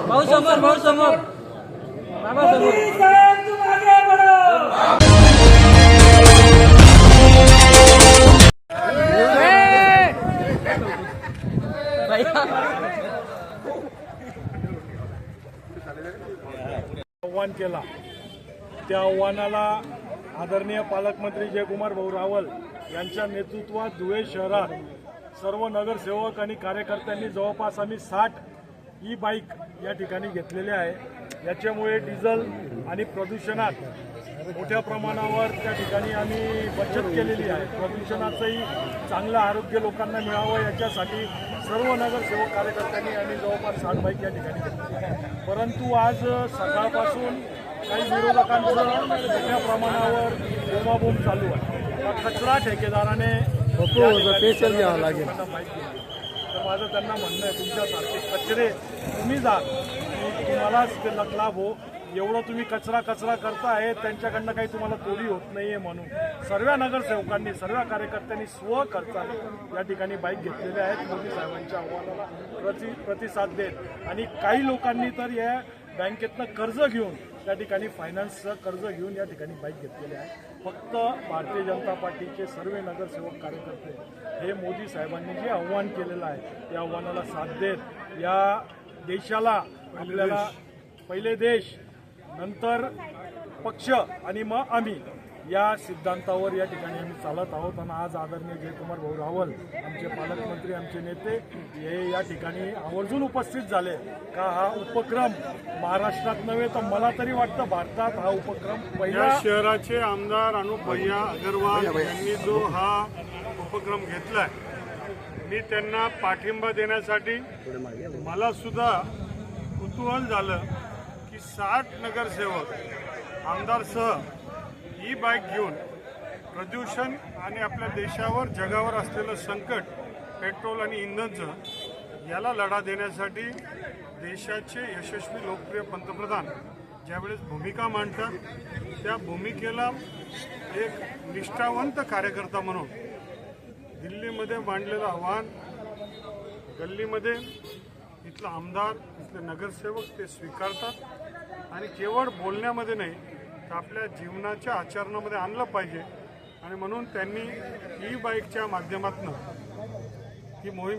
भाऊ समोर बाबा समोर आव्हान केला त्या आव्हानाला आदरणीय पालकमंत्री जयकुमार भाऊ रावल यांच्या नेतृत्वात धुळे शहरात सर्व नगरसेवक आणि कार्यकर्त्यांनी जवळपास आम्ही 60 ई बाईक या ठिकाणी घेतलेले आहे। याच्यामुळे डिझेल आणि प्रदूषणात मोठ्या प्रमाणावर त्या ठिकाणी आम्ही बचत केलेली आहे। प्रदूषणाचंही चांगलं आरोग्य लोकांना मिळावं याच्यासाठी सर्व नगरसेवक कार्यकर्त्यांनी आम्ही जवळपास 60 बाईक या ठिकाणी घेतली। परंतु आज सकाळपासून काही विरोधकांचं मोठ्या प्रमाणावर बोंबाबोंब चालू आहे। कचरा ठेकेदाराने स्पेशल घ्यावं लागेल। तर माझं त्यांना म्हणणं आहे, तुमच्यासारखे कचरे तुम्ही जा की तुम्हालाच ते लाभ हो। एवढं तुम्ही कचरा करताय, त्यांच्याकडनं काही तुम्हाला तोडी होत नाहीये म्हणून सर्व नगरसेवकांनी सर्व कार्यकर्त्यांनी स्वखर्चाने या ठिकाणी बाईक घेतलेल्या आहेत। मोदी साहेबांच्या आव्हानाला प्रतिसाद देत आणि काही लोकांनी तर या बँकेतनं कर्ज घेऊन त्या ठिकाणी फायनान्सचं कर्ज घेऊन या ठिकाणी बाईक घेतलेले आहे। फक्त भारतीय जनता पार्टीचे सर्व नगरसेवक कार्यकर्ते हे मोदी साहेबांनी जे आव्हान केलेलं आहे या आव्हानाला साथ देत या देशाला आपल्याला पहिले देश नंतर पक्ष आणि मग आम्ही या सिद्धांतावर या ठिकाणी आम्ही चालत आहोत। आणि आज आदरणीय जयकुमार भाऊ रावल आमचे पालकमंत्री आमचे नेते हे या ठिकाणी आवर्जून उपस्थित झाले का हा उपक्रम महाराष्ट्रात नव्हे तर मला तरी वाटतं भारतात हा उपक्रम पहिला। शहराचे आमदार अनुप भैया अग्रवाल यांनी जो हा उपक्रम घेतलाय मी त्यांना पाठिंबा देण्यासाठी मला सुद्धा कुतूहल झालं की 60 नगरसेवक आमदारसह ई बाईक घेऊन प्रदूषण आणि आपल्या देशावर जगावर असलेलं संकट पेट्रोल आणि इंधनचं याला लढा देण्यासाठी देशाचे यशस्वी लोकप्रिय पंतप्रधान ज्यावेळेस भूमिका मांडतात त्या भूमिकेला एक निष्ठावंत कार्यकर्ता म्हणून दिल्लीमध्ये मांडलेलं आव्हान गल्लीमध्ये इथला आमदार इथले नगरसेवक ते स्वीकारतात आणि केवळ बोलण्यामध्ये नाही तर आपल्या जीवनाच्या आचरणामध्ये आणलं पाहिजे। आणि म्हणून त्यांनी ई बाईकच्या माध्यमातून ही मोहीम